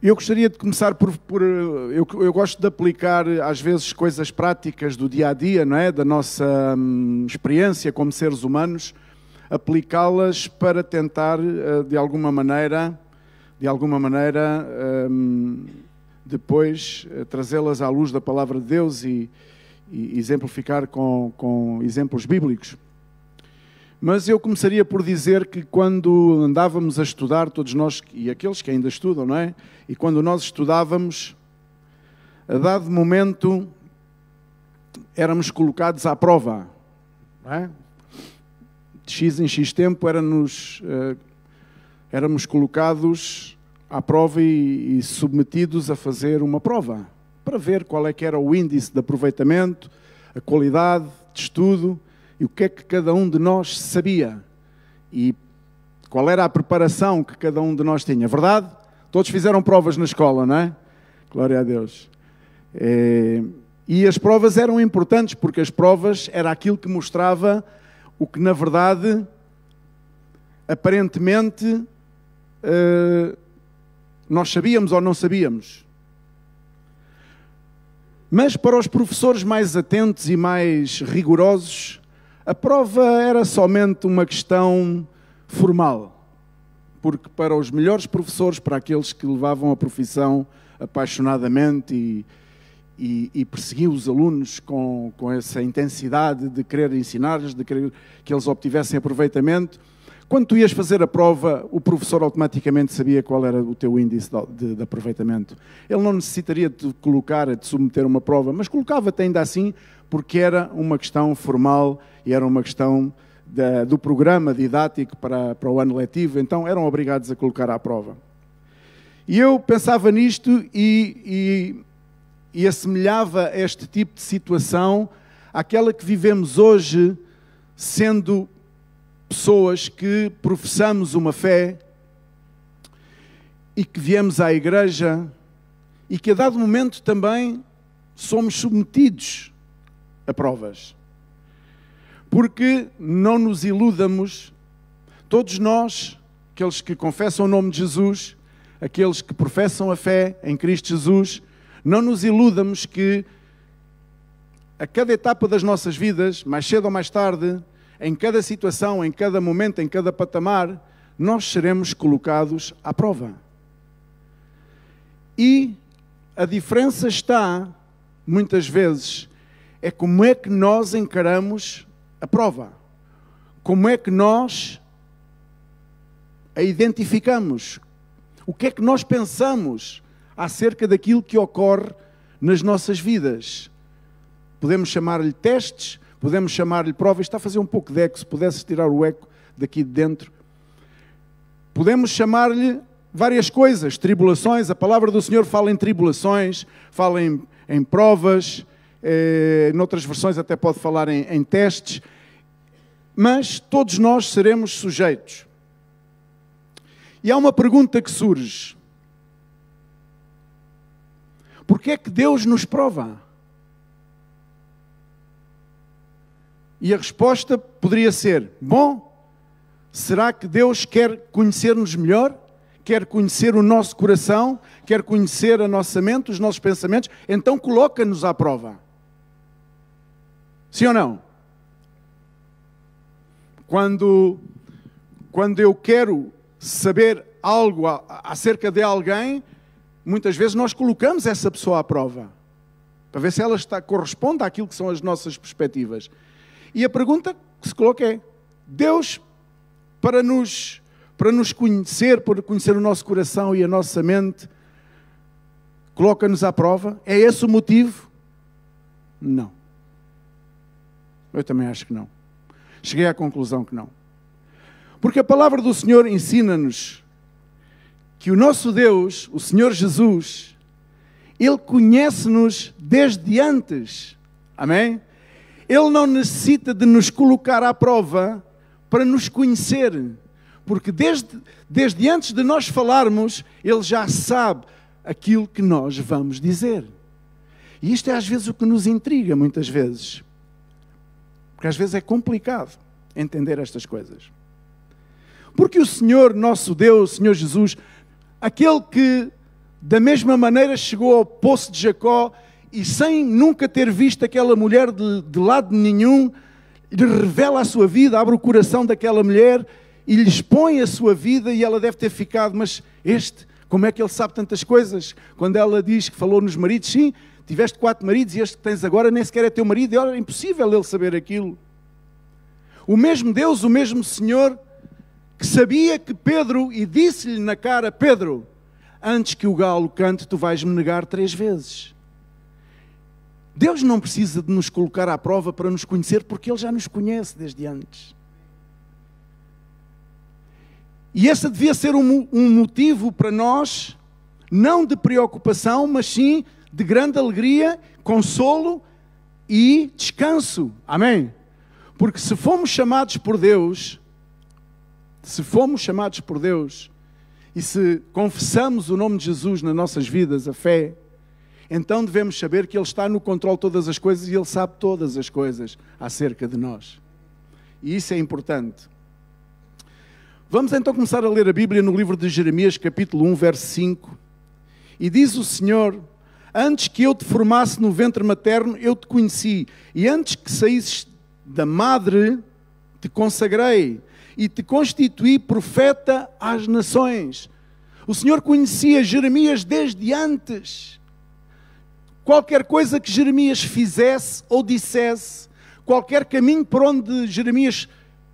Eu gostaria de começar eu gosto de aplicar às vezes coisas práticas do dia a dia, não é? Da nossa experiência como seres humanos, aplicá-las para tentar de alguma maneira depois trazê-las à luz da palavra de Deus e exemplificar com exemplos bíblicos. Mas eu começaria por dizer que quando andávamos a estudar, todos nós, e aqueles que ainda estudam, não é? E quando nós estudávamos, a dado momento, éramos colocados à prova, não é? De X em X tempo éramos colocados à prova e submetidos a fazer uma prova, para ver qual é que era o índice de aproveitamento, a qualidade de estudo, e o que é que cada um de nós sabia e qual era a preparação que cada um de nós tinha. Verdade? Todos fizeram provas na escola, não é? Glória a Deus. E as provas eram importantes, porque as provas era aquilo que mostrava o que, na verdade, aparentemente, nós sabíamos ou não sabíamos. Mas para os professores mais atentos e mais rigorosos, a prova era somente uma questão formal, porque para os melhores professores, para aqueles que levavam a profissão apaixonadamente e perseguiam os alunos com essa intensidade de querer ensinar-lhes, de querer que eles obtivessem aproveitamento, quando tu ias fazer a prova, o professor automaticamente sabia qual era o teu índice de aproveitamento. Ele não necessitaria de te colocar, de submeter uma prova, mas colocava-te ainda assim, porque era uma questão formal e era uma questão do programa didático para o ano letivo, então eram obrigados a colocar à prova. E eu pensava nisto e assemelhava este tipo de situação àquela que vivemos hoje, sendo pessoas que professamos uma fé e que viemos à igreja e que a dado momento também somos submetidos a provas. Porque não nos iludamos, todos nós, aqueles que confessam o nome de Jesus, aqueles que professam a fé em Cristo Jesus, não nos iludamos que a cada etapa das nossas vidas, mais cedo ou mais tarde, em cada situação, em cada momento, em cada patamar, nós seremos colocados à prova. E a diferença está, muitas vezes, é como é que nós encaramos a prova. Como é que nós a identificamos. O que é que nós pensamos acerca daquilo que ocorre nas nossas vidas. Podemos chamar-lhe testes, podemos chamar-lhe provas. Está a fazer um pouco de eco, se pudesse tirar o eco daqui de dentro. Podemos chamar-lhe várias coisas, tribulações. A palavra do Senhor fala em tribulações, fala em provas, noutras versões até pode falar em testes. Mas todos nós seremos sujeitos. E há uma pergunta que surge. Porquê é que Deus nos prova? E a resposta poderia ser, bom, será que Deus quer conhecer-nos melhor? Quer conhecer o nosso coração? Quer conhecer a nossa mente, os nossos pensamentos? Então coloca-nos à prova. Sim ou não? Quando eu quero saber algo acerca de alguém, muitas vezes nós colocamos essa pessoa à prova, para ver se ela corresponde àquilo que são as nossas perspectivas. E a pergunta que se coloca é, Deus, para nos conhecer, para conhecer o nosso coração e a nossa mente, coloca-nos à prova? É esse o motivo? Não. Eu também acho que não. Cheguei à conclusão que não. Porque a palavra do Senhor ensina-nos que o nosso Deus, o Senhor Jesus, Ele conhece-nos desde antes. Amém? Ele não necessita de nos colocar à prova para nos conhecer. Porque desde antes de nós falarmos, Ele já sabe aquilo que nós vamos dizer. E isto é às vezes o que nos intriga, muitas vezes. Porque às vezes é complicado entender estas coisas. Porque o Senhor, nosso Deus, o Senhor Jesus, aquele que da mesma maneira chegou ao poço de Jacó e sem nunca ter visto aquela mulher de lado nenhum, lhe revela a sua vida, abre o coração daquela mulher e lhe expõe a sua vida, e ela deve ter ficado, mas como é que ele sabe tantas coisas? Quando ela diz que falou nos maridos, sim, tiveste 4 maridos e este que tens agora nem sequer é teu marido, é impossível ele saber aquilo. O mesmo Deus, o mesmo Senhor, que sabia que Pedro, e disse-lhe na cara, Pedro, antes que o galo cante, tu vais me negar 3 vezes. Deus não precisa de nos colocar à prova para nos conhecer, porque Ele já nos conhece desde antes. E esse devia ser um motivo para nós, não de preocupação, mas sim de grande alegria, consolo e descanso. Amém? Porque se fomos chamados por Deus, e se confessamos o nome de Jesus nas nossas vidas, a fé, então devemos saber que Ele está no controle de todas as coisas e Ele sabe todas as coisas acerca de nós. E isso é importante. Vamos então começar a ler a Bíblia no livro de Jeremias, capítulo 1, verso 5. E diz o Senhor: antes que eu te formasse no ventre materno, eu te conheci. E antes que saísses da madre, te consagrei. E te constituí profeta às nações. O Senhor conhecia Jeremias desde antes. Qualquer coisa que Jeremias fizesse ou dissesse, qualquer caminho por onde Jeremias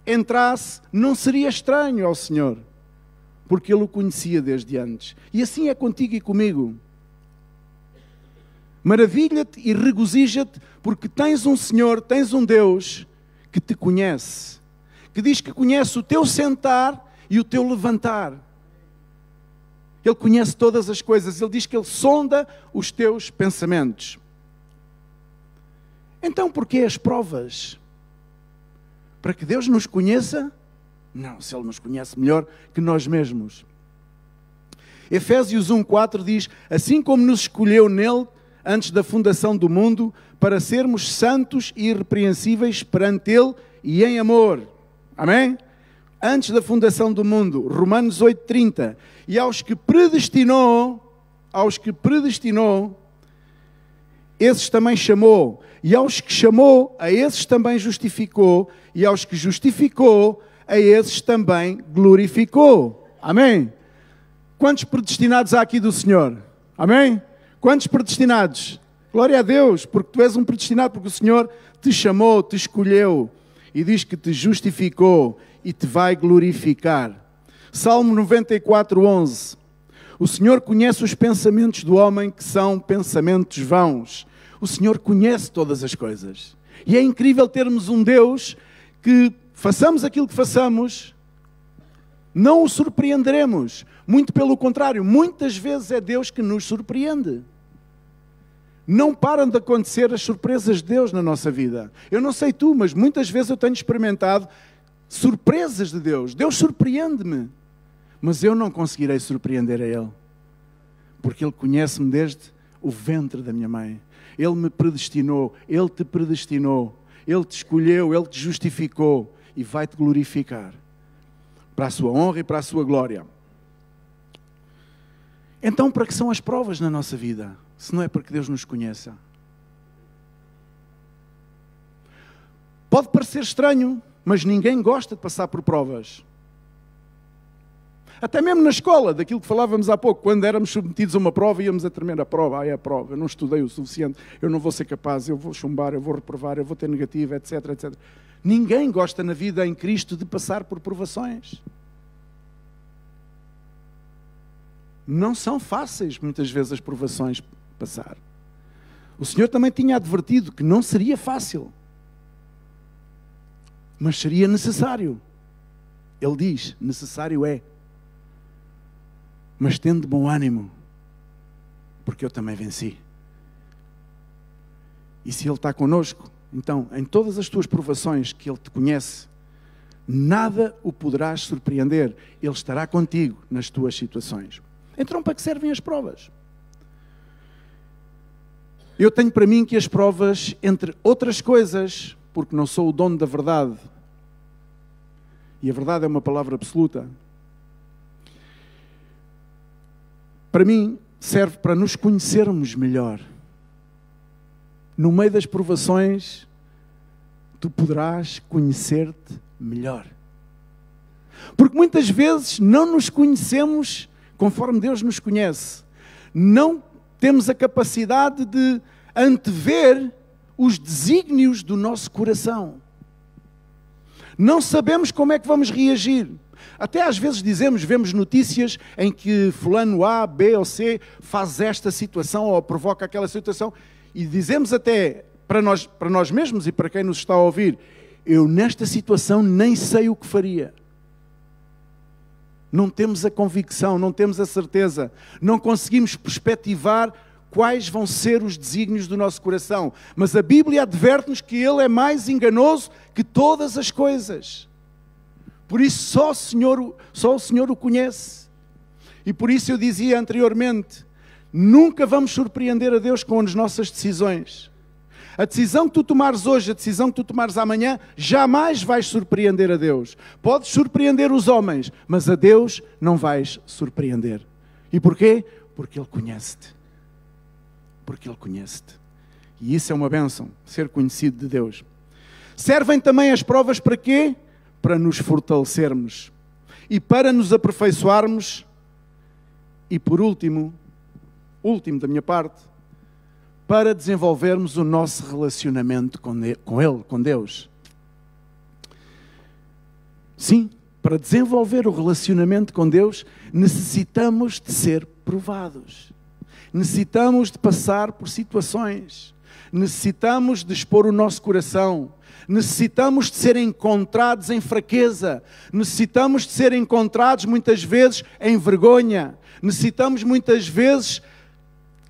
entrasse, não seria estranho ao Senhor, porque Ele o conhecia desde antes. E assim é contigo e comigo. Maravilha-te e regozija-te, porque tens um Senhor, tens um Deus que te conhece, que diz que conhece o teu sentar e o teu levantar. Ele conhece todas as coisas. Ele diz que Ele sonda os teus pensamentos. Então, porquê as provas? Para que Deus nos conheça? Não, se Ele nos conhece melhor que nós mesmos. Efésios 1,4 diz: assim como nos escolheu nele, antes da fundação do mundo, para sermos santos e irrepreensíveis perante Ele e em amor. Amém? Antes da fundação do mundo. Romanos 8,30. E aos que predestinou, esses também chamou. E aos que chamou, a esses também justificou. E aos que justificou, a esses também glorificou. Amém? Quantos predestinados há aqui do Senhor? Amém? Quantos predestinados? Glória a Deus, porque tu és um predestinado, porque o Senhor te chamou, te escolheu e diz que te justificou e te vai glorificar. Salmo 94:11. O Senhor conhece os pensamentos do homem, que são pensamentos vãos. O Senhor conhece todas as coisas. E é incrível termos um Deus que, façamos aquilo que façamos, não o surpreenderemos. Muito pelo contrário, muitas vezes é Deus que nos surpreende. Não param de acontecer as surpresas de Deus na nossa vida. Eu não sei tu, mas muitas vezes eu tenho experimentado surpresas de Deus. Deus surpreende-me, mas eu não conseguirei surpreender a Ele, porque Ele conhece-me desde o ventre da minha mãe. Ele me predestinou, Ele te predestinou, Ele te escolheu, Ele te justificou e vai-te glorificar para a sua honra e para a sua glória. Então, para que são as provas na nossa vida, se não é para que Deus nos conheça? Pode parecer estranho, mas ninguém gosta de passar por provas. Até mesmo na escola, daquilo que falávamos há pouco, quando éramos submetidos a uma prova, íamos a tremer a prova. É a prova, eu não estudei o suficiente, eu não vou ser capaz, eu vou chumbar, eu vou reprovar, eu vou ter negativa, etc, etc. Ninguém gosta na vida em Cristo de passar por provações. Não são fáceis, muitas vezes, as provações passar. O Senhor também tinha advertido que não seria fácil, mas seria necessário. Ele diz, necessário é. Mas tende bom ânimo, porque eu também venci. E se Ele está connosco, então, em todas as tuas provações que Ele te conhece, nada o poderás surpreender. Ele estará contigo nas tuas situações. Então, para que servem as provas? Eu tenho para mim que as provas, entre outras coisas, porque não sou o dono da verdade. E a verdade é uma palavra absoluta. Para mim, serve para nos conhecermos melhor. No meio das provações, tu poderás conhecer-te melhor. Porque muitas vezes não nos conhecemos conforme Deus nos conhece. Não temos a capacidade de antever os desígnios do nosso coração. Não sabemos como é que vamos reagir. Até às vezes vemos notícias em que fulano A, B ou C faz esta situação ou provoca aquela situação e dizemos até para nós mesmos e para quem nos está a ouvir, eu nesta situação nem sei o que faria. Não temos a convicção, não temos a certeza, não conseguimos perspectivar quais vão ser os desígnios do nosso coração. Mas a Bíblia adverte-nos que Ele é mais enganoso que todas as coisas. Por isso só o Senhor o conhece. E por isso eu dizia anteriormente, nunca vamos surpreender a Deus com as nossas decisões. A decisão que tu tomares hoje, a decisão que tu tomares amanhã, jamais vais surpreender a Deus. Podes surpreender os homens, mas a Deus não vais surpreender. E porquê? Porque Ele conhece-te. Porque Ele conhece-te. E isso é uma bênção, ser conhecido de Deus. Servem também as provas para quê? Para nos fortalecermos. E para nos aperfeiçoarmos. E por último da minha parte, para desenvolvermos o nosso relacionamento com Ele, com Deus. Sim, para desenvolver o relacionamento com Deus, necessitamos de ser provados. Necessitamos de passar por situações. Necessitamos de expor o nosso coração. Necessitamos de ser encontrados em fraqueza. Necessitamos de ser encontrados muitas vezes em vergonha. Necessitamos muitas vezes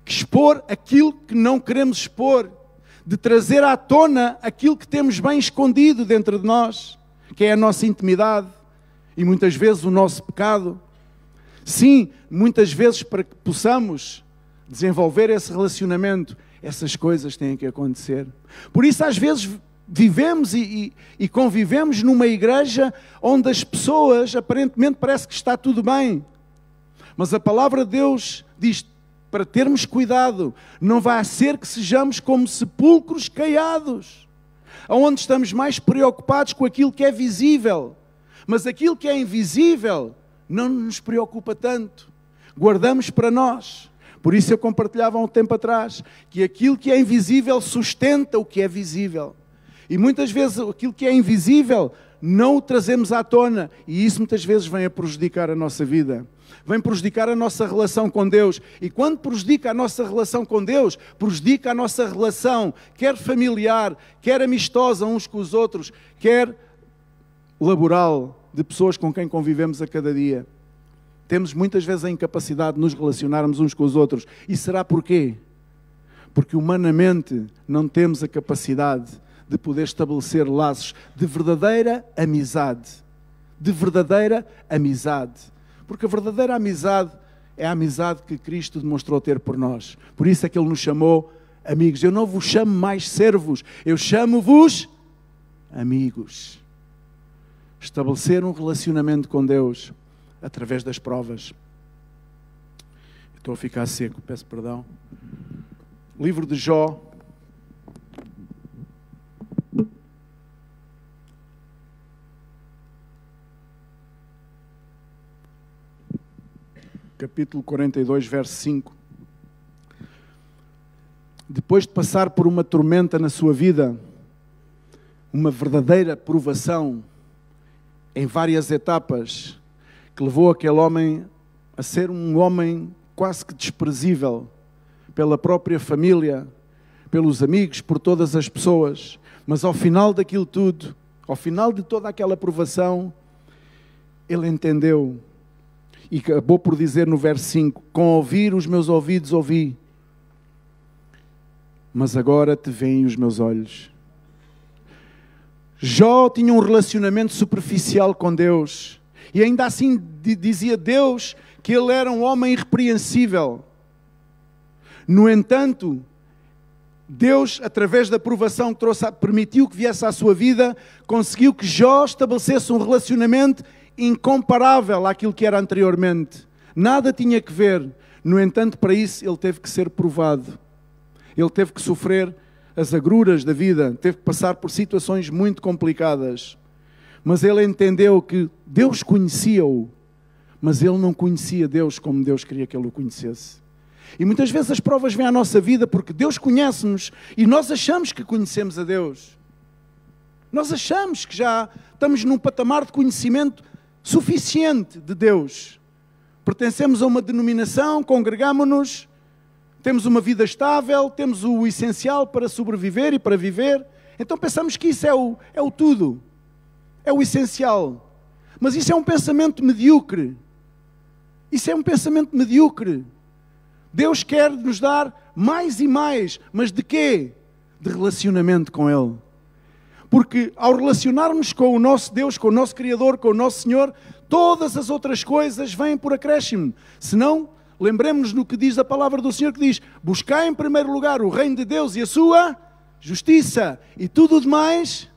expor aquilo que não queremos expor, de trazer à tona aquilo que temos bem escondido dentro de nós, que é a nossa intimidade e muitas vezes o nosso pecado. Sim, muitas vezes para que possamos desenvolver esse relacionamento, essas coisas têm que acontecer. Por isso às vezes vivemos e convivemos numa igreja onde as pessoas aparentemente parece que está tudo bem, mas a palavra de Deus diz para termos cuidado, não vai ser que sejamos como sepulcros caiados, onde estamos mais preocupados com aquilo que é visível, mas aquilo que é invisível não nos preocupa tanto, guardamos para nós. Por isso eu compartilhava há um tempo atrás, que aquilo que é invisível sustenta o que é visível, e muitas vezes aquilo que é invisível não o trazemos à tona, e isso muitas vezes vem a prejudicar a nossa vida. Vem prejudicar a nossa relação com Deus. E quando prejudica a nossa relação com Deus, prejudica a nossa relação, quer familiar, quer amistosa uns com os outros, quer laboral, de pessoas com quem convivemos a cada dia. Temos muitas vezes a incapacidade de nos relacionarmos uns com os outros. E será porquê? Porque humanamente não temos a capacidade de poder estabelecer laços de verdadeira amizade. De verdadeira amizade. Porque a verdadeira amizade é a amizade que Cristo demonstrou ter por nós. Por isso é que Ele nos chamou amigos. Eu não vos chamo mais servos, eu chamo-vos amigos. Estabelecer um relacionamento com Deus através das provas. Estou a ficar seco, peço perdão. Livro de Jó. Capítulo 42, verso 5. Depois de passar por uma tormenta na sua vida, uma verdadeira provação em várias etapas, que levou aquele homem a ser um homem quase que desprezível pela própria família, pelos amigos, por todas as pessoas. Mas ao final daquilo tudo, ao final de toda aquela provação, ele entendeu. E acabou por dizer no verso 5, com ouvir os meus ouvidos ouvi, mas agora te veem os meus olhos. Jó tinha um relacionamento superficial com Deus, e ainda assim dizia Deus que ele era um homem irrepreensível. No entanto, Deus, através da provação que permitiu que viesse à sua vida, conseguiu que Jó estabelecesse um relacionamento incomparável àquilo que era anteriormente. Nada tinha que ver. No entanto, para isso, ele teve que ser provado. Ele teve que sofrer as agruras da vida, teve que passar por situações muito complicadas. Mas ele entendeu que Deus conhecia-o, mas ele não conhecia Deus como Deus queria que ele o conhecesse. E muitas vezes as provas vêm à nossa vida porque Deus conhece-nos e nós achamos que conhecemos a Deus. Nós achamos que já estamos num patamar de conhecimento suficiente de Deus. Pertencemos a uma denominação, congregamo-nos, temos uma vida estável, temos o essencial para sobreviver e para viver. Então pensamos que isso é o tudo, é o essencial. Mas isso é um pensamento medíocre. Isso é um pensamento medíocre. Deus quer nos dar mais e mais, mas de quê? De relacionamento com Ele. Porque ao relacionarmos com o nosso Deus, com o nosso Criador, com o nosso Senhor, todas as outras coisas vêm por acréscimo. Senão, lembremos-nos do que diz a palavra do Senhor, que diz: buscai em primeiro lugar o reino de Deus e a sua justiça, e tudo o demais,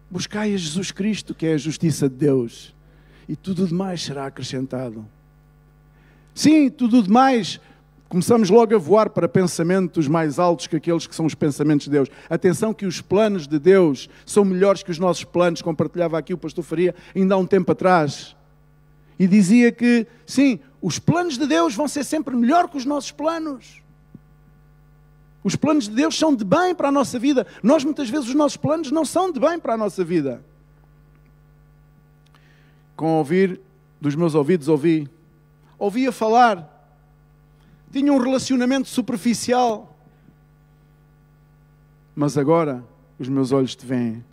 buscai a Jesus Cristo, que é a justiça de Deus, e tudo o demais será acrescentado. Sim, tudo o demais, começamos logo a voar para pensamentos mais altos que aqueles que são os pensamentos de Deus. Atenção que os planos de Deus são melhores que os nossos planos, como partilhava aqui o pastor Faria ainda há um tempo atrás. E dizia que, sim, os planos de Deus vão ser sempre melhor que os nossos planos. Os planos de Deus são de bem para a nossa vida. Nós, muitas vezes, os nossos planos não são de bem para a nossa vida. Com ouvir dos meus ouvidos, ouvia falar, tinha um relacionamento superficial, mas agora os meus olhos te veem.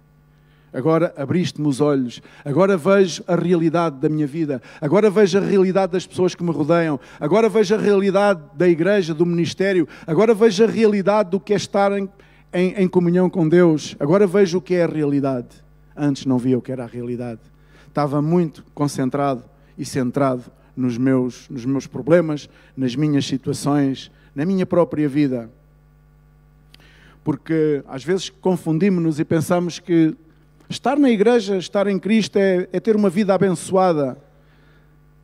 Agora abriste-me os olhos, agora vejo a realidade da minha vida, agora vejo a realidade das pessoas que me rodeiam, agora vejo a realidade da igreja, do ministério, agora vejo a realidade do que é estar em comunhão com Deus, agora vejo o que é a realidade. Antes não via o que era a realidade. Estava muito concentrado e centrado nos meus problemas, nas minhas situações, na minha própria vida. Porque às vezes confundimos-nos e pensamos que estar na igreja, estar em Cristo é ter uma vida abençoada.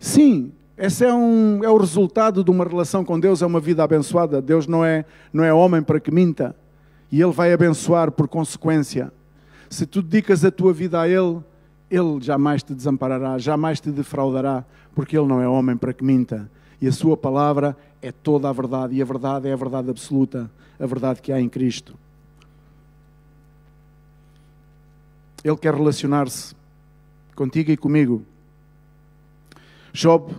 Sim, esse é o resultado de uma relação com Deus, é uma vida abençoada. Deus não é homem para que minta, e Ele vai abençoar por consequência. Se tu dedicas a tua vida a Ele, Ele jamais te desamparará, jamais te defraudará, porque Ele não é homem para que minta. E a sua palavra é toda a verdade, e a verdade é a verdade absoluta, a verdade que há em Cristo. Ele quer relacionar-se contigo e comigo. Job,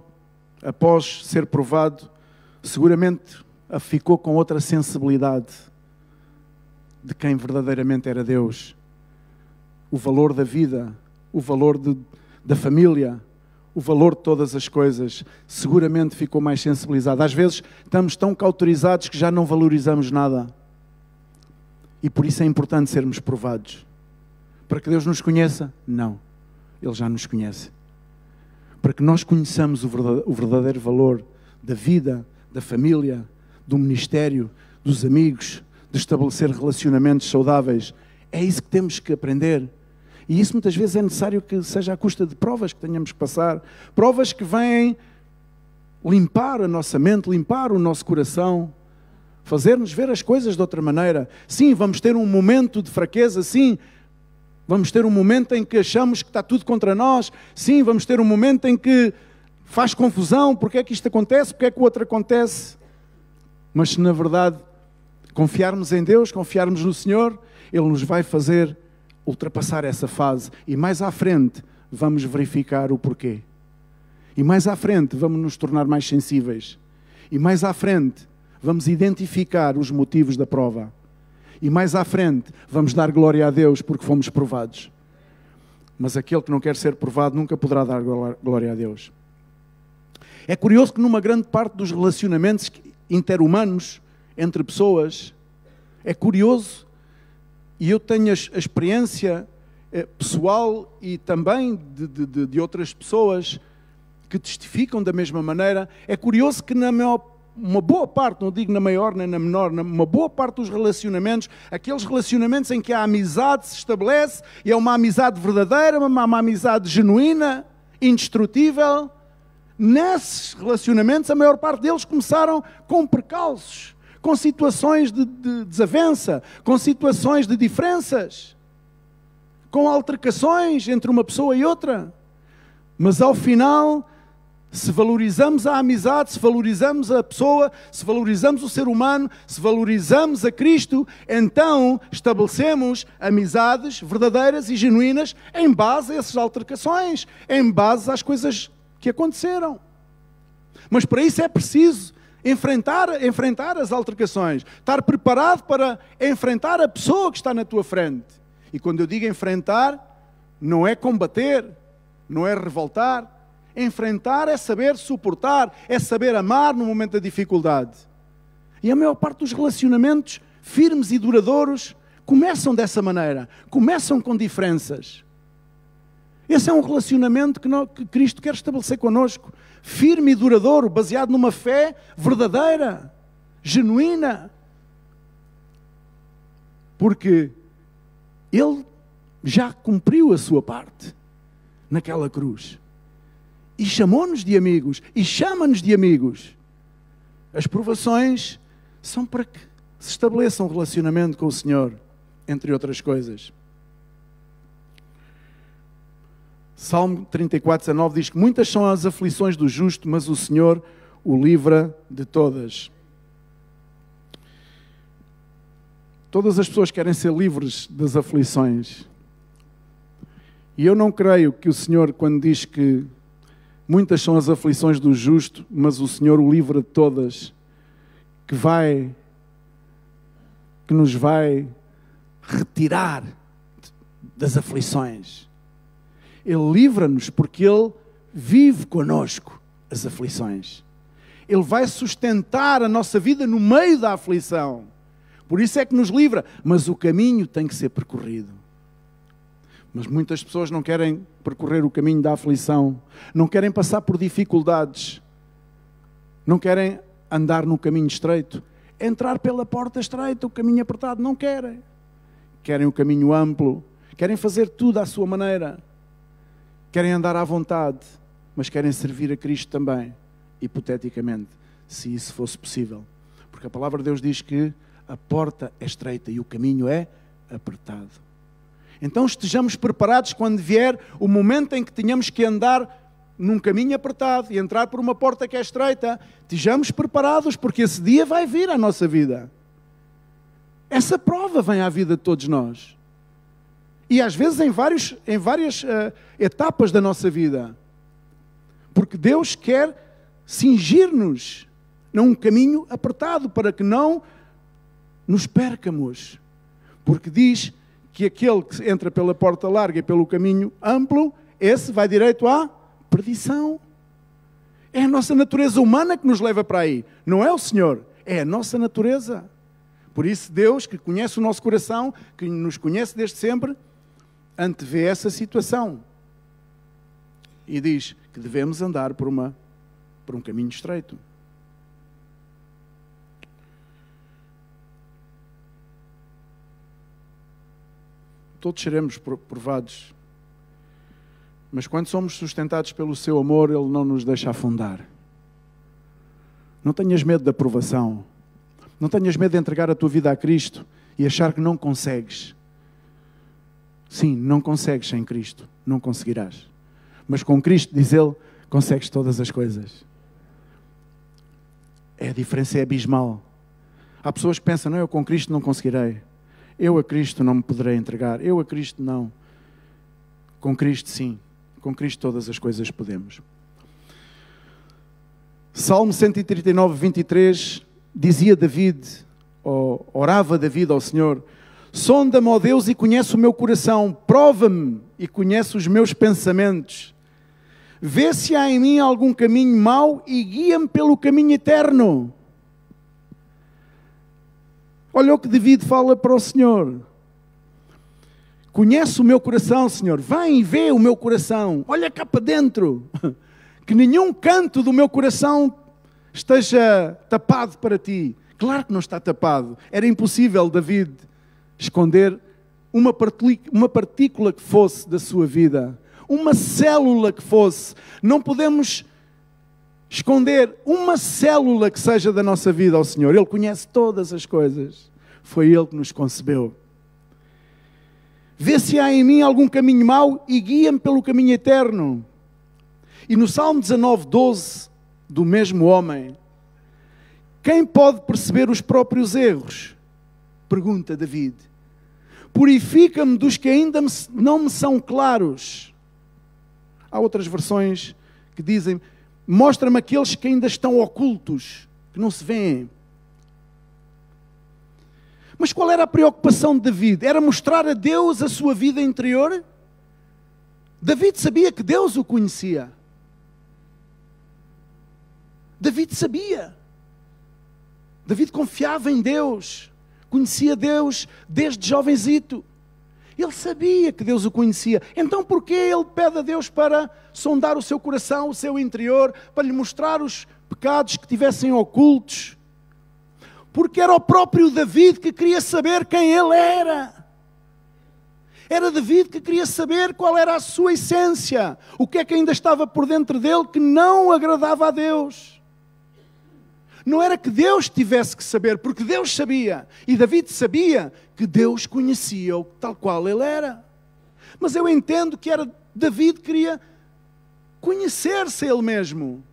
após ser provado, seguramente ficou com outra sensibilidade de quem verdadeiramente era Deus. O valor da vida, o valor da família, o valor de todas as coisas, seguramente ficou mais sensibilizado. Às vezes estamos tão cauterizados que já não valorizamos nada. E por isso é importante sermos provados. Para que Deus nos conheça? Não. Ele já nos conhece. Para que nós conheçamos o verdadeiro valor da vida, da família, do ministério, dos amigos, de estabelecer relacionamentos saudáveis. É isso que temos que aprender. E isso muitas vezes é necessário que seja à custa de provas que tenhamos que passar. Provas que vêm limpar a nossa mente, limpar o nosso coração, fazer-nos ver as coisas de outra maneira. Sim, vamos ter um momento de fraqueza, sim. Vamos ter um momento em que achamos que está tudo contra nós. Sim, vamos ter um momento em que faz confusão. Porque é que isto acontece? Porque é que o outro acontece? Mas se na verdade confiarmos em Deus, confiarmos no Senhor, Ele nos vai fazer ultrapassar essa fase. E mais à frente vamos verificar o porquê. E mais à frente vamos nos tornar mais sensíveis. E mais à frente vamos identificar os motivos da prova. E mais à frente vamos dar glória a Deus porque fomos provados. Mas aquele que não quer ser provado nunca poderá dar glória a Deus. É curioso que numa grande parte dos relacionamentos interhumanos entre pessoas, é curioso, e eu tenho a experiência pessoal e também de outras pessoas que testificam da mesma maneira, é curioso que na maior uma boa parte, não digo na maior nem na menor, uma boa parte dos relacionamentos, aqueles relacionamentos em que a amizade se estabelece, e é uma amizade verdadeira, uma amizade genuína, indestrutível. Nesses relacionamentos, a maior parte deles começaram com percalços, com situações de desavença, com situações de diferenças, com altercações entre uma pessoa e outra. Mas ao final, se valorizamos a amizade, se valorizamos a pessoa, se valorizamos o ser humano, se valorizamos a Cristo, então estabelecemos amizades verdadeiras e genuínas em base a essas altercações, em base às coisas que aconteceram. Mas para isso é preciso enfrentar as altercações, estar preparado para enfrentar a pessoa que está na tua frente. E quando eu digo enfrentar, não é combater, não é revoltar. Enfrentar é saber suportar, é saber amar no momento da dificuldade. E a maior parte dos relacionamentos firmes e duradouros começam dessa maneira, começam com diferenças. Esse é um relacionamento que Cristo quer estabelecer connosco, firme e duradouro, baseado numa fé verdadeira, genuína. Porque Ele já cumpriu a sua parte naquela cruz. E chamou-nos de amigos, e chama-nos de amigos. As provações são para que se estabeleça um relacionamento com o Senhor, entre outras coisas. Salmo 34:19 diz que muitas são as aflições do justo, mas o Senhor o livra de todas. Todas as pessoas querem ser livres das aflições. E eu não creio que o Senhor, quando diz que muitas são as aflições do justo, mas o Senhor o livra de todas, que nos vai retirar das aflições. Ele livra-nos porque Ele vive connosco as aflições. Ele vai sustentar a nossa vida no meio da aflição. Por isso é que nos livra. Mas o caminho tem que ser percorrido. Mas muitas pessoas não querem percorrer o caminho da aflição, não querem passar por dificuldades, não querem andar no caminho estreito, entrar pela porta estreita, o caminho apertado, não querem. Querem o caminho amplo, querem fazer tudo à sua maneira, querem andar à vontade, mas querem servir a Cristo também, hipoteticamente, se isso fosse possível. Porque a palavra de Deus diz que a porta é estreita e o caminho é apertado. Então estejamos preparados quando vier o momento em que tenhamos que andar num caminho apertado e entrar por uma porta que é estreita. Estejamos preparados, porque esse dia vai vir à nossa vida. Essa prova vem à vida de todos nós. E às vezes em várias etapas da nossa vida. Porque Deus quer cingir-nos num caminho apertado para que não nos percamos. Porque diz que aquele que entra pela porta larga e pelo caminho amplo, esse vai direito à perdição. É a nossa natureza humana que nos leva para aí. Não é o Senhor, é a nossa natureza. Por isso Deus, que conhece o nosso coração, que nos conhece desde sempre, antevê essa situação. E diz que devemos andar por um caminho estreito. Todos seremos provados. Mas quando somos sustentados pelo seu amor, Ele não nos deixa afundar. Não tenhas medo da provação. Não tenhas medo de entregar a tua vida a Cristo e achar que não consegues. Sim, não consegues sem Cristo. Não conseguirás. Mas com Cristo, diz Ele, consegues todas as coisas. A diferença é abismal. Há pessoas que pensam, não, eu com Cristo não conseguirei. Eu a Cristo não me poderei entregar. Eu a Cristo não. Com Cristo sim. Com Cristo todas as coisas podemos. Salmo 139, 23, dizia David, ou orava David ao Senhor, sonda-me, ó Deus, e conhece o meu coração. Prova-me e conhece os meus pensamentos. Vê se há em mim algum caminho mau e guia-me pelo caminho eterno. Olha o que David fala para o Senhor. Conhece o meu coração, Senhor. Vem e vê o meu coração. Olha cá para dentro. Que nenhum canto do meu coração esteja tapado para ti. Claro que não está tapado. Era impossível David esconder uma partícula que fosse da sua vida, uma célula que fosse. Não podemos esconder uma célula que seja da nossa vida ao Senhor. Ele conhece todas as coisas. Foi Ele que nos concebeu. Vê se há em mim algum caminho mau e guia-me pelo caminho eterno. E no Salmo 19:12, do mesmo homem, quem pode perceber os próprios erros? Pergunta David. Purifica-me dos que ainda não me são claros. Há outras versões que dizem, mostra-me aqueles que ainda estão ocultos, que não se veem. Mas qual era a preocupação de David? Era mostrar a Deus a sua vida interior? David sabia que Deus o conhecia. David sabia. David confiava em Deus. Conhecia Deus desde jovenzito. Ele sabia que Deus o conhecia. Então porquê ele pede a Deus para sondar o seu coração, o seu interior, para lhe mostrar os pecados que tivessem ocultos? Porque era o próprio David que queria saber quem ele era. Era David que queria saber qual era a sua essência. O que é que ainda estava por dentro dele que não agradava a Deus. Não era que Deus tivesse que saber, porque Deus sabia. E David sabia que Deus conhecia-o tal qual ele era. Mas eu entendo que David queria conhecer-se ele mesmo.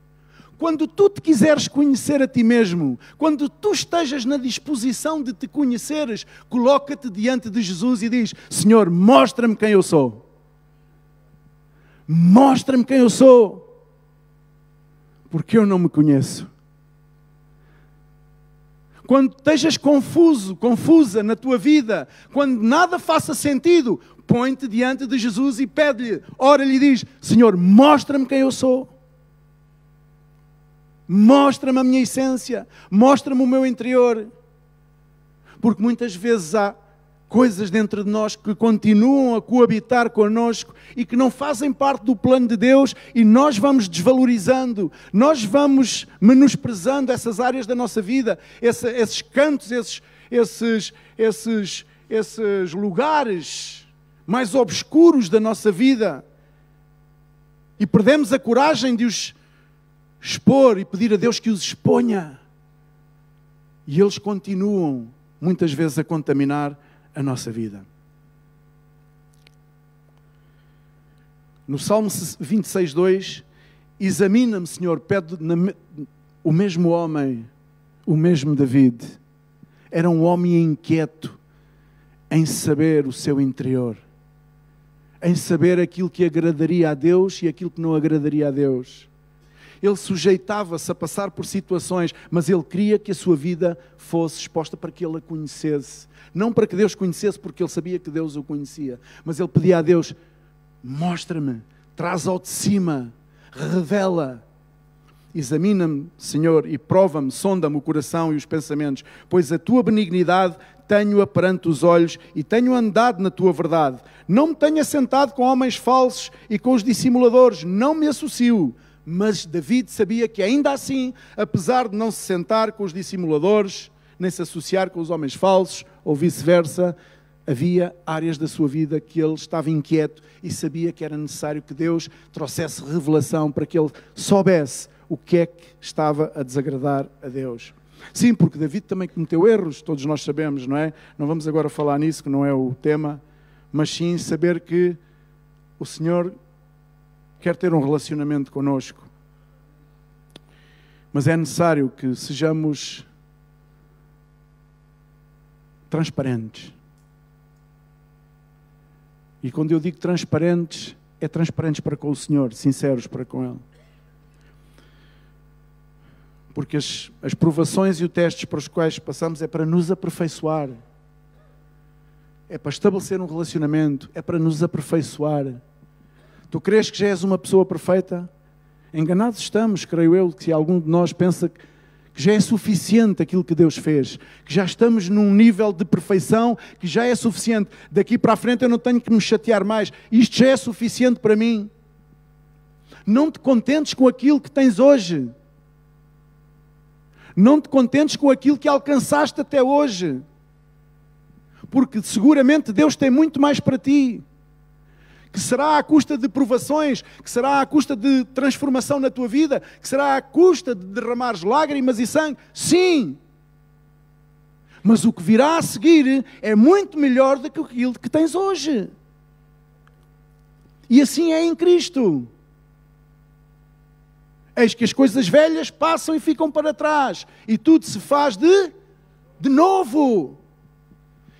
Quando tu te quiseres conhecer a ti mesmo, quando tu estejas na disposição de te conheceres, coloca-te diante de Jesus e diz, Senhor, mostra-me quem eu sou. Mostra-me quem eu sou. Porque eu não me conheço. Quando estejas confusa na tua vida, quando nada faça sentido, põe-te diante de Jesus e pede-lhe, ora-lhe e diz, Senhor, mostra-me quem eu sou. Mostra-me a minha essência, mostra-me o meu interior. Porque muitas vezes há coisas dentro de nós que continuam a coabitar connosco e que não fazem parte do plano de Deus e nós vamos desvalorizando, nós vamos menosprezando essas áreas da nossa vida, esses cantos, esses lugares mais obscuros da nossa vida e perdemos a coragem de os expor e pedir a Deus que os exponha. E eles continuam muitas vezes a contaminar a nossa vida. No Salmo 26:2, examina-me, Senhor, pede o mesmo homem, o mesmo David. Era um homem inquieto em saber o seu interior, em saber aquilo que agradaria a Deus e aquilo que não agradaria a Deus. Ele sujeitava-se a passar por situações, mas ele queria que a sua vida fosse exposta para que ele a conhecesse. Não para que Deus conhecesse, porque ele sabia que Deus o conhecia. Mas ele pedia a Deus, mostra-me, traz ao de cima, revela. Examina-me, Senhor, e prova-me, sonda-me o coração e os pensamentos, pois a tua benignidade tenho-a perante os olhos e tenho andado na tua verdade. Não me tenho assentado com homens falsos e com os dissimuladores, não me associo. Mas David sabia que ainda assim, apesar de não se sentar com os dissimuladores, nem se associar com os homens falsos, ou vice-versa, havia áreas da sua vida que ele estava inquieto e sabia que era necessário que Deus trouxesse revelação para que ele soubesse o que é que estava a desagradar a Deus. Sim, porque David também cometeu erros, todos nós sabemos, não é? Não vamos agora falar nisso, que não é o tema, mas sim saber que o Senhor quer ter um relacionamento connosco. Mas é necessário que sejamos transparentes. E quando eu digo transparentes, é transparentes para com o Senhor, sinceros para com Ele. Porque as provações e os testes para os quais passamos é para nos aperfeiçoar. É para estabelecer um relacionamento, é para nos aperfeiçoar. Tu crees que já és uma pessoa perfeita? Enganados estamos, creio eu, que se algum de nós pensa que já é suficiente aquilo que Deus fez, que já estamos num nível de perfeição que já é suficiente. Daqui para a frente eu não tenho que me chatear mais. Isto já é suficiente para mim. Não te contentes com aquilo que tens hoje. Não te contentes com aquilo que alcançaste até hoje. Porque seguramente Deus tem muito mais para ti. Que será à custa de provações, que será à custa de transformação na tua vida, que será à custa de derramares lágrimas e sangue. Sim! Mas o que virá a seguir é muito melhor do que aquilo que tens hoje. E assim é em Cristo. Eis que as coisas velhas passam e ficam para trás. E tudo se faz de novo.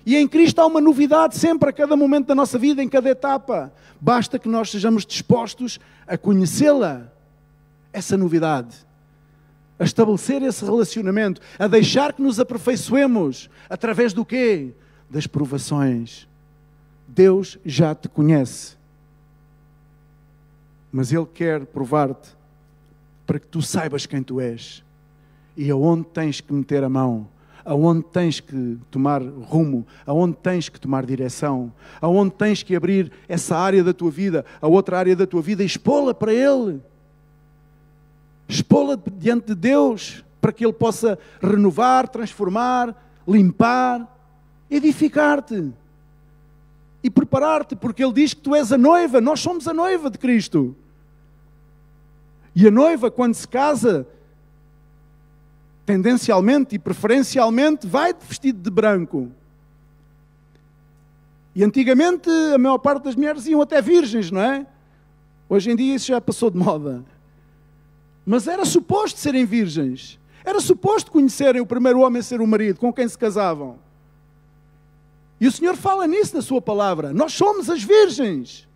E em Cristo há uma novidade sempre, a cada momento da nossa vida, em cada etapa. Basta que nós sejamos dispostos a conhecê-la, essa novidade. A estabelecer esse relacionamento, a deixar que nos aperfeiçoemos. Através do quê? Das provações. Deus já te conhece. Mas Ele quer provar-te para que tu saibas quem tu és e aonde tens que meter a mão, aonde tens que tomar rumo, aonde tens que tomar direção, aonde tens que abrir essa área da tua vida, a outra área da tua vida e expô-la para Ele. Expô-la diante de Deus para que Ele possa renovar, transformar, limpar, edificar-te e preparar-te, porque Ele diz que tu és a noiva, nós somos a noiva de Cristo. E a noiva, quando se casa, tendencialmente e preferencialmente, vai vestido de branco. E antigamente, a maior parte das mulheres iam até virgens, não é? Hoje em dia isso já passou de moda. Mas era suposto serem virgens. Era suposto conhecerem o primeiro homem a ser o marido, com quem se casavam. E o Senhor fala nisso na sua palavra. Nós somos as virgens.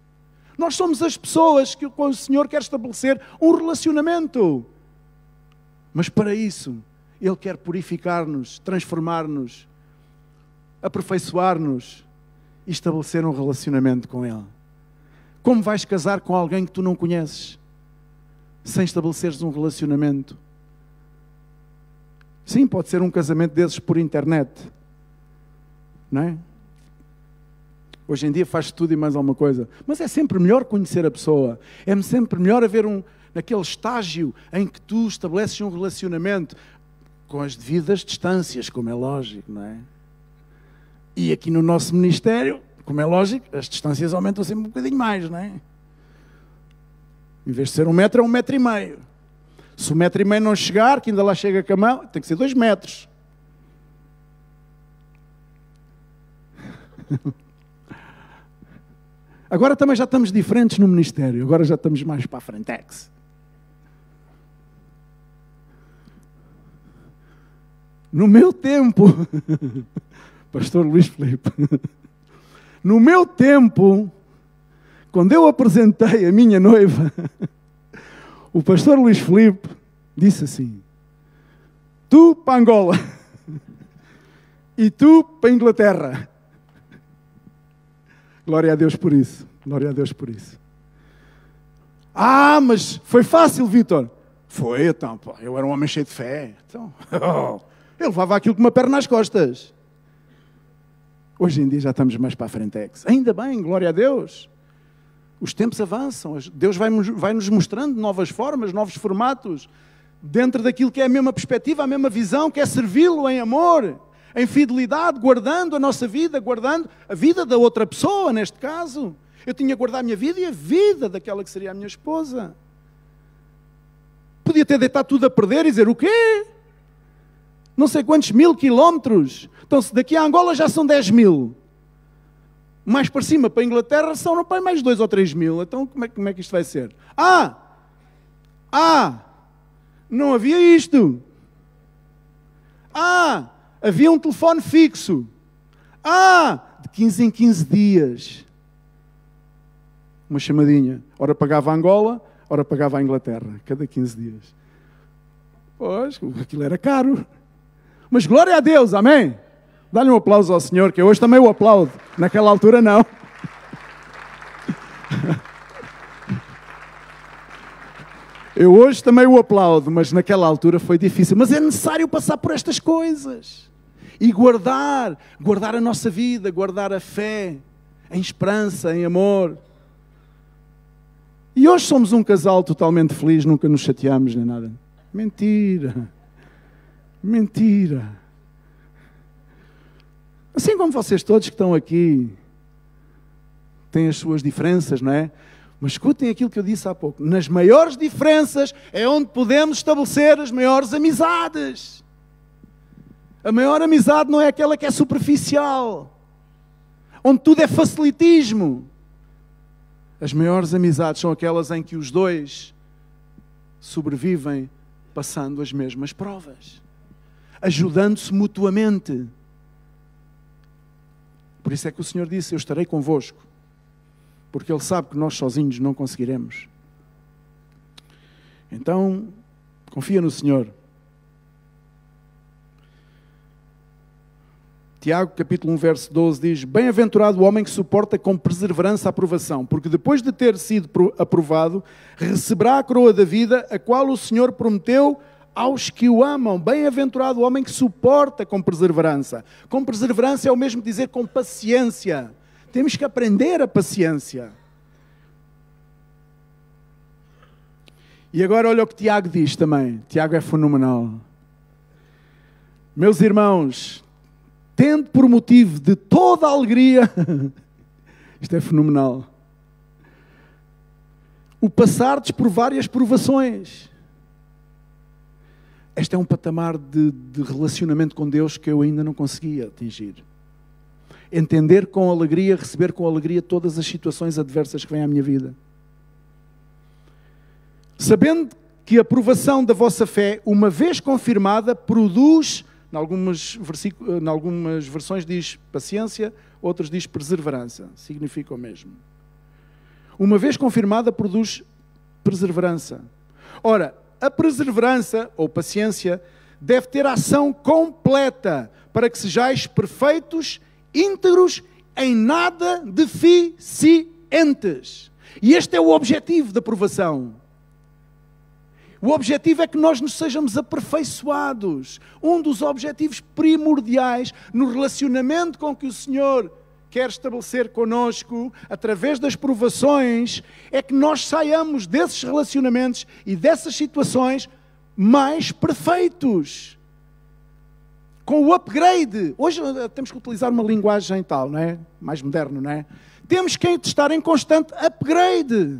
Nós somos as pessoas que com o Senhor quer estabelecer um relacionamento. Mas para isso, Ele quer purificar-nos, transformar-nos, aperfeiçoar-nos e estabelecer um relacionamento com Ele. Como vais casar com alguém que tu não conheces, sem estabeleceres um relacionamento? Sim, pode ser um casamento desses por internet, não é? Hoje em dia faz tudo e mais alguma coisa. Mas é sempre melhor conhecer a pessoa. É sempre melhor haver naquele estágio em que tu estabeleces um relacionamento com as devidas distâncias, como é lógico, não é? E aqui no nosso ministério, como é lógico, as distâncias aumentam sempre um bocadinho mais, não é? Em vez de ser 1 metro, é 1,5 metros. Se 1,5 metros não chegar, que ainda lá chega com a mão, tem que ser 2 metros. Agora também já estamos diferentes no ministério. Agora já estamos mais para a frentex. No meu tempo, Pastor Luís Filipe, no meu tempo, quando eu apresentei a minha noiva, o Pastor Luís Filipe disse assim: tu para Angola e tu para a Inglaterra. Glória a Deus por isso. Glória a Deus por isso. Ah, mas foi fácil, Vítor. Foi, então, pô, eu era um homem cheio de fé. Então, eu levava aquilo com uma perna nas costas. Hoje em dia já estamos mais para a frentex. Ainda bem, glória a Deus. Os tempos avançam. Deus vai nos mostrando novas formas, novos formatos, dentro daquilo que é a mesma perspectiva, a mesma visão, que é servi-lo em amor, em fidelidade, guardando a nossa vida, guardando a vida da outra pessoa, neste caso. Eu tinha que guardar a minha vida e a vida daquela que seria a minha esposa. Podia ter deitado tudo a perder e dizer, o quê? Não sei quantos 1000 quilómetros. Então, se daqui a Angola já são 10.000. Mais para cima, para a Inglaterra, são mais 2 ou 3 mil. Então, como é que isto vai ser? Não havia isto. Havia um telefone fixo. De 15 em 15 dias. Uma chamadinha. Ora pagava a Angola, ora pagava a Inglaterra. Cada 15 dias. Pois, aquilo era caro. Mas glória a Deus, amém? Dá-lhe um aplauso ao Senhor, que eu hoje também o aplaudo. Naquela altura, não. Eu hoje também o aplaudo, mas naquela altura foi difícil. Mas é necessário passar por estas coisas. E guardar a nossa vida, guardar a fé, em esperança, em amor. E hoje somos um casal totalmente feliz, nunca nos chateamos nem nada. Mentira. Mentira. Assim como vocês todos que estão aqui têm as suas diferenças, não é? Mas escutem aquilo que eu disse há pouco. Nas maiores diferenças é onde podemos estabelecer as maiores amizades. A maior amizade não é aquela que é superficial, onde tudo é facilitismo. As maiores amizades são aquelas em que os dois sobrevivem passando as mesmas provas, ajudando-se mutuamente. Por isso é que o Senhor disse: eu estarei convosco, porque Ele sabe que nós sozinhos não conseguiremos. Então, confia no Senhor. Tiago, capítulo 1, verso 12, diz: bem-aventurado o homem que suporta com perseverança a aprovação, porque depois de ter sido aprovado, receberá a coroa da vida, a qual o Senhor prometeu aos que o amam. Bem-aventurado o homem que suporta com perseverança. Com perseverança é o mesmo que dizer com paciência. Temos que aprender a paciência. E agora olha o que Tiago diz também. Tiago é fenomenal. Meus irmãos, tendo por motivo de toda a alegria, isto é fenomenal, o passardes por várias provações. Este é um patamar de relacionamento com Deus que eu ainda não conseguia atingir. Entender com alegria, receber com alegria todas as situações adversas que vêm à minha vida. Sabendo que a provação da vossa fé, uma vez confirmada, produz, em algumas versões diz paciência, outras diz perseverança. Significa o mesmo. Uma vez confirmada, produz perseverança. Ora, a perseverança, ou paciência, deve ter ação completa, para que sejais perfeitos, íntegros, em nada deficientes. E este é o objetivo da provação. O objetivo é que nós nos sejamos aperfeiçoados. Um dos objetivos primordiais no relacionamento com que o Senhor quer estabelecer connosco, através das provações, é que nós saiamos desses relacionamentos e dessas situações mais perfeitos. Com o upgrade. Hoje temos que utilizar uma linguagem tal, não é? Mais moderno, não é? Temos que estar em constante upgrade.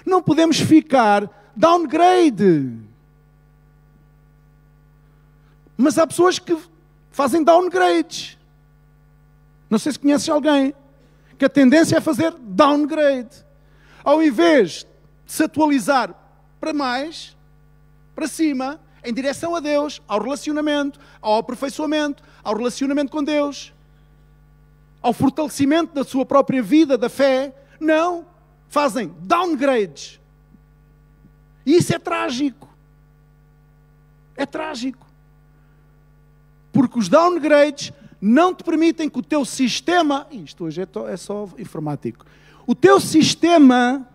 Não podemos ficar downgrade. Mas há pessoas que fazem downgrades. Não sei se conheces alguém que a tendência é fazer downgrade. Ao invés de se atualizar para mais, para cima, em direção a Deus, ao relacionamento, ao aperfeiçoamento, ao relacionamento com Deus, ao fortalecimento da sua própria vida, da fé, não, fazem downgrades. E isso é trágico. É trágico. Porque os downgrades não te permitem que o teu sistema... Isto hoje é só informático. O teu sistema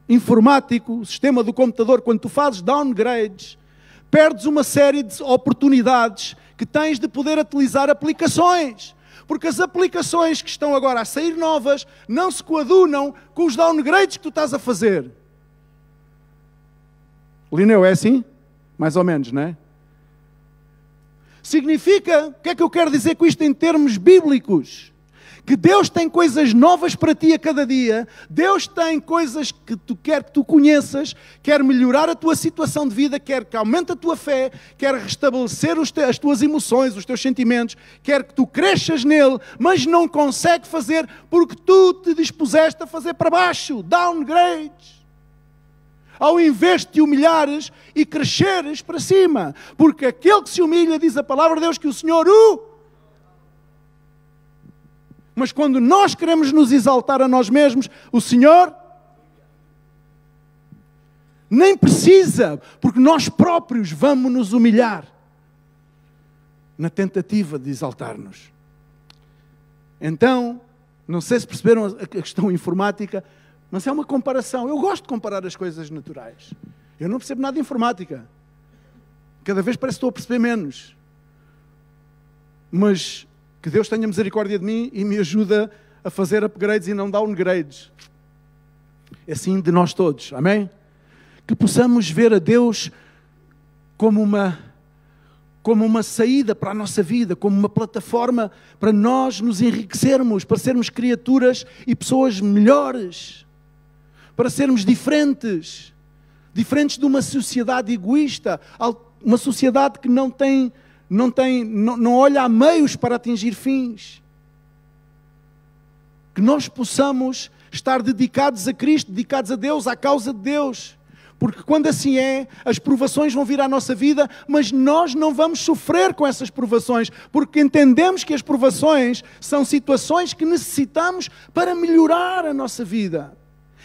informático, o sistema do computador, quando tu fazes downgrades, perdes uma série de oportunidades que tens de poder utilizar aplicações. Porque as aplicações que estão agora a sair novas não se coadunam com os downgrades que tu estás a fazer. Lineu, é assim? Mais ou menos, não é? Significa, o que é que eu quero dizer com isto em termos bíblicos? Que Deus tem coisas novas para ti a cada dia. Deus tem coisas que quer que tu conheças, quer melhorar a tua situação de vida, quer que aumente a tua fé, quer restabelecer as tuas emoções, os teus sentimentos, quer que tu cresças nele, mas não consegue fazer porque tu te dispuseste a fazer para baixo, downgrades. Ao invés de te humilhares e cresceres para cima. Porque aquele que se humilha, diz a palavra de Deus, que o Senhor o... Mas quando nós queremos nos exaltar a nós mesmos, o Senhor nem precisa, porque nós próprios vamos nos humilhar na tentativa de exaltar-nos. Então, não sei se perceberam a questão informática, mas é uma comparação. Eu gosto de comparar as coisas naturais. Eu não percebo nada de informática. Cada vez parece que estou a perceber menos. Mas que Deus tenha misericórdia de mim e me ajuda a fazer upgrades e não downgrades. É assim de nós todos. Amém? Que possamos ver a Deus como como uma saída para a nossa vida, como uma plataforma para nós nos enriquecermos, para sermos criaturas e pessoas melhores, para sermos diferentes de uma sociedade egoísta, uma sociedade que não olha a meios para atingir fins. Que nós possamos estar dedicados a Cristo, dedicados a Deus, à causa de Deus. Porque quando assim é, as provações vão vir à nossa vida, mas nós não vamos sofrer com essas provações, porque entendemos que as provações são situações que necessitamos para melhorar a nossa vida.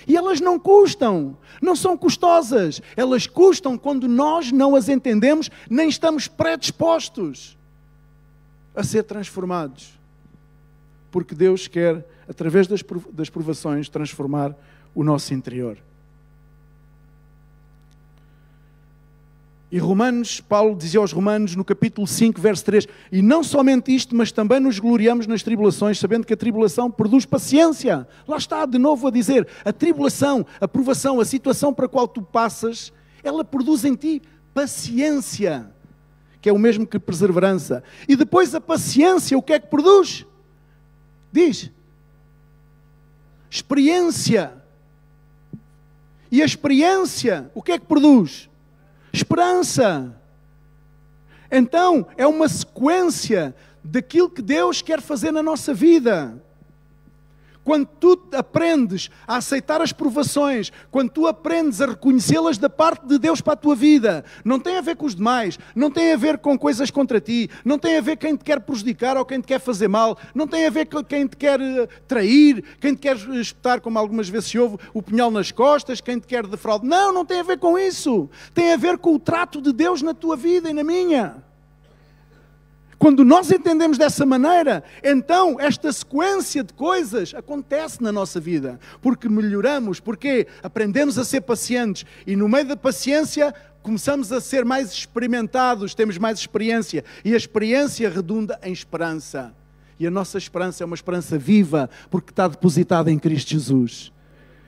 E elas não custam, não são custosas. Elas custam quando nós não as entendemos, nem estamos predispostos a ser transformados. Porque Deus quer, através das provações, transformar o nosso interior. E Paulo dizia aos Romanos, no capítulo 5, verso 3, e não somente isto, mas também nos gloriamos nas tribulações, sabendo que a tribulação produz paciência. Lá está, de novo a dizer, a tribulação, a provação, a situação para a qual tu passas, ela produz em ti paciência, que é o mesmo que perseverança. E depois a paciência, o que é que produz? Diz, experiência. E a experiência, o que é que produz? Esperança. Então, é uma sequência daquilo que Deus quer fazer na nossa vida. Quando tu aprendes a aceitar as provações, quando tu aprendes a reconhecê-las da parte de Deus para a tua vida, não tem a ver com os demais, não tem a ver com coisas contra ti, não tem a ver quem te quer prejudicar ou quem te quer fazer mal, não tem a ver com quem te quer trair, quem te quer espetar, como algumas vezes se ouve, o punhal nas costas, quem te quer defraudar. Não, não tem a ver com isso. Tem a ver com o trato de Deus na tua vida e na minha. Quando nós entendemos dessa maneira, então esta sequência de coisas acontece na nossa vida. Porque melhoramos, porque aprendemos a ser pacientes e no meio da paciência começamos a ser mais experimentados, temos mais experiência e a experiência redunda em esperança. E a nossa esperança é uma esperança viva porque está depositada em Cristo Jesus.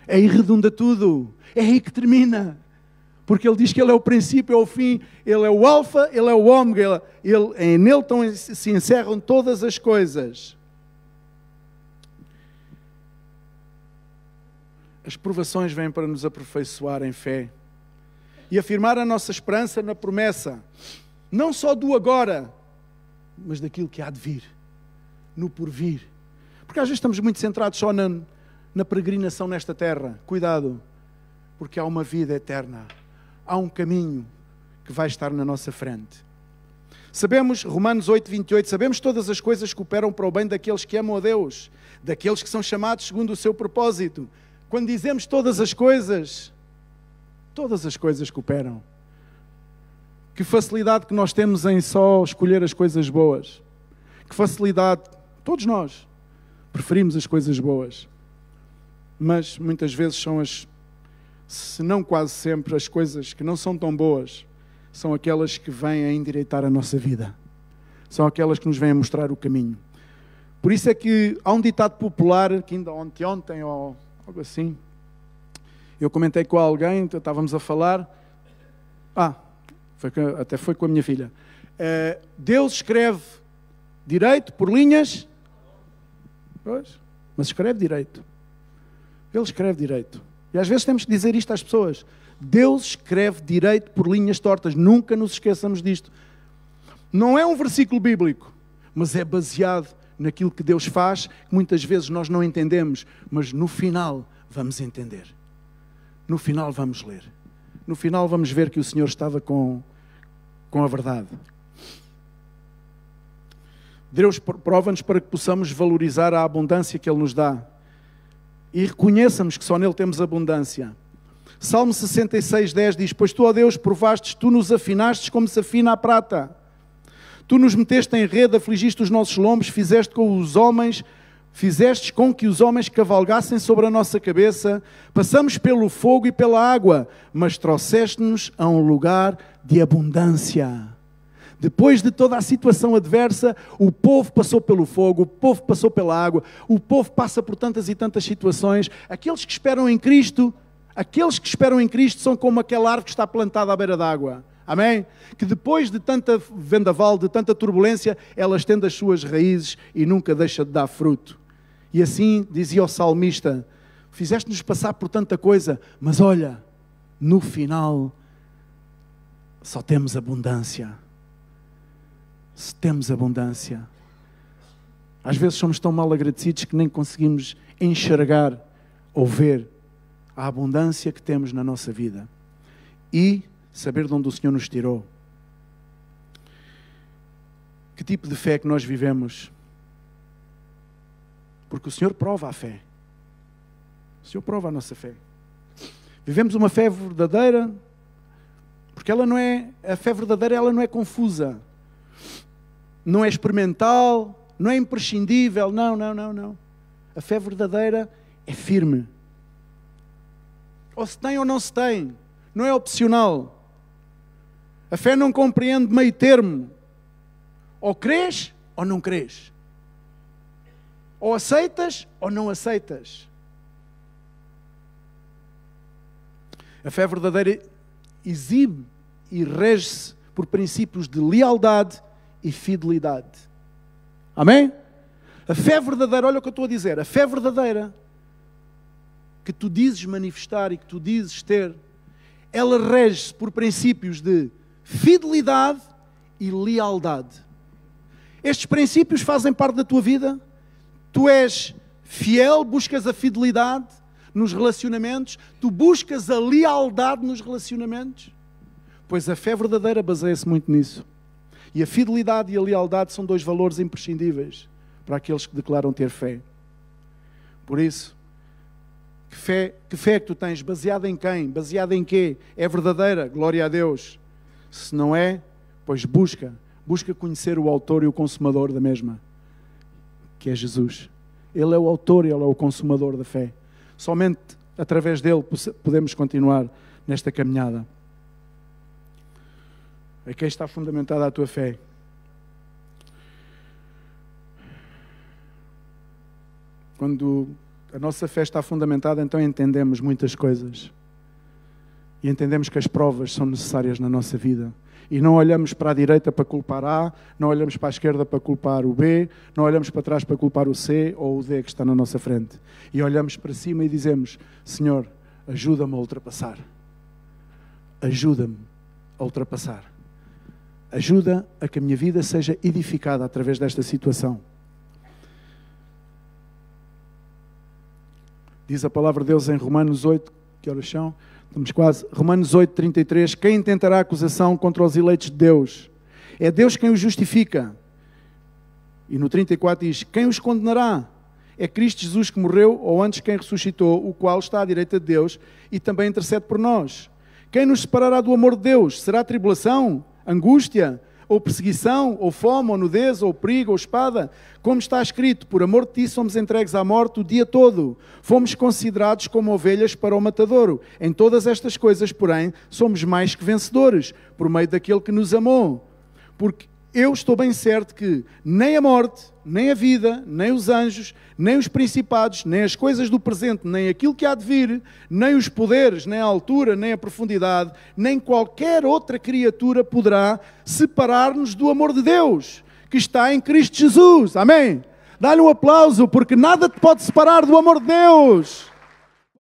É aí redunda tudo, é aí que termina. Porque Ele diz que Ele é o princípio, é o fim, Ele é o alfa, Ele é o ômega, nele se encerram todas as coisas. As provações vêm para nos aperfeiçoar em fé e afirmar a nossa esperança na promessa, não só do agora, mas daquilo que há de vir, no porvir. Porque às vezes estamos muito centrados só na peregrinação nesta terra. Cuidado, porque há uma vida eterna. Há um caminho que vai estar na nossa frente. Sabemos, Romanos 8, 28, sabemos todas as coisas que cooperam para o bem daqueles que amam a Deus, daqueles que são chamados segundo o seu propósito. Quando dizemos todas as coisas cooperam. Que facilidade que nós temos em só escolher as coisas boas. Que facilidade, todos nós preferimos as coisas boas. Mas muitas vezes são se não quase sempre, as coisas que não são tão boas são aquelas que vêm a endireitar a nossa vida. São aquelas que nos vêm a mostrar o caminho. Por isso é que há um ditado popular, que ainda ontem ou algo assim, eu comentei com alguém, estávamos a falar, até foi com a minha filha. Deus escreve direito por linhas, pois, mas escreve direito. Ele escreve direito. E às vezes temos que dizer isto às pessoas. Deus escreve direito por linhas tortas. Nunca nos esqueçamos disto. Não é um versículo bíblico, mas é baseado naquilo que Deus faz, que muitas vezes nós não entendemos, mas no final vamos entender. No final vamos ler. No final vamos ver que o Senhor estava com a verdade. Deus prova-nos para que possamos valorizar a abundância que Ele nos dá. E reconheçamos que só nele temos abundância. Salmo 66, 10 diz, pois tu, ó Deus, provastes, tu nos afinastes como se afina a prata. Tu nos meteste em rede, afligiste os nossos lombos, fizeste com que os homens cavalgassem sobre a nossa cabeça. Passamos pelo fogo e pela água, mas trouxeste-nos a um lugar de abundância. Depois de toda a situação adversa, o povo passou pelo fogo, o povo passou pela água, o povo passa por tantas e tantas situações. Aqueles que esperam em Cristo são como aquela árvore que está plantada à beira da água. Amém? Que depois de tanta vendaval, de tanta turbulência, ela estende as suas raízes e nunca deixa de dar fruto. E assim dizia o salmista: fizeste-nos passar por tanta coisa, mas olha, no final só temos abundância. Se temos abundância. Às vezes somos tão mal agradecidos que nem conseguimos enxergar ou ver a abundância que temos na nossa vida. E saber de onde o Senhor nos tirou. Que tipo de fé que nós vivemos? Porque o Senhor prova a fé. O Senhor prova a nossa fé. Vivemos uma fé verdadeira, porque ela não é, a fé verdadeira ela não é confusa, não é experimental, não é imprescindível, não. A fé verdadeira é firme. Ou se tem ou não se tem, não é opcional. A fé não compreende meio termo. Ou crês ou não crês. Ou aceitas ou não aceitas. A fé verdadeira exibe e rege-se por princípios de lealdade e fidelidade. Amém? A fé verdadeira, olha o que eu estou a dizer, a fé verdadeira que tu dizes manifestar e que tu dizes ter, ela rege-se por princípios de fidelidade e lealdade. Estes princípios fazem parte da tua vida? Tu és fiel, buscas a fidelidade nos relacionamentos, tu buscas a lealdade nos relacionamentos? Pois a fé verdadeira baseia-se muito nisso. E a fidelidade e a lealdade são dois valores imprescindíveis para aqueles que declaram ter fé. Por isso, que fé é que tu tens? Baseada em quem? Baseada em quê? É verdadeira? Glória a Deus. Se não é, pois busca conhecer o autor e o consumador da mesma, que é Jesus. Ele é o autor e Ele é o consumador da fé. Somente através dele podemos continuar nesta caminhada. A quem está fundamentada a tua fé? Quando a nossa fé está fundamentada, então entendemos muitas coisas. E entendemos que as provas são necessárias na nossa vida. E não olhamos para a direita para culpar A, não olhamos para a esquerda para culpar o B, não olhamos para trás para culpar o C ou o D que está na nossa frente. E olhamos para cima e dizemos: Senhor, ajuda-me a ultrapassar. Ajuda-me a ultrapassar. Ajuda a que a minha vida seja edificada através desta situação. Diz a palavra de Deus em Romanos 8, que horas são? Estamos quase. Romanos 8, 33. Quem intentará acusação contra os eleitos de Deus? É Deus quem os justifica. E no 34 diz: quem os condenará? É Cristo Jesus que morreu, ou antes quem ressuscitou, o qual está à direita de Deus e também intercede por nós. Quem nos separará do amor de Deus? Será tribulação, angústia, ou perseguição, ou fome, ou nudez, ou perigo, ou espada? Como está escrito: por amor de ti somos entregues à morte o dia todo. Fomos considerados como ovelhas para o matadouro. Em todas estas coisas, porém, somos mais que vencedores, por meio daquele que nos amou. Porque eu estou bem certo que nem a morte, nem a vida, nem os anjos, nem os principados, nem as coisas do presente, nem aquilo que há de vir, nem os poderes, nem a altura, nem a profundidade, nem qualquer outra criatura poderá separar-nos do amor de Deus, que está em Cristo Jesus. Amém? Dá-lhe um aplauso, porque nada te pode separar do amor de Deus.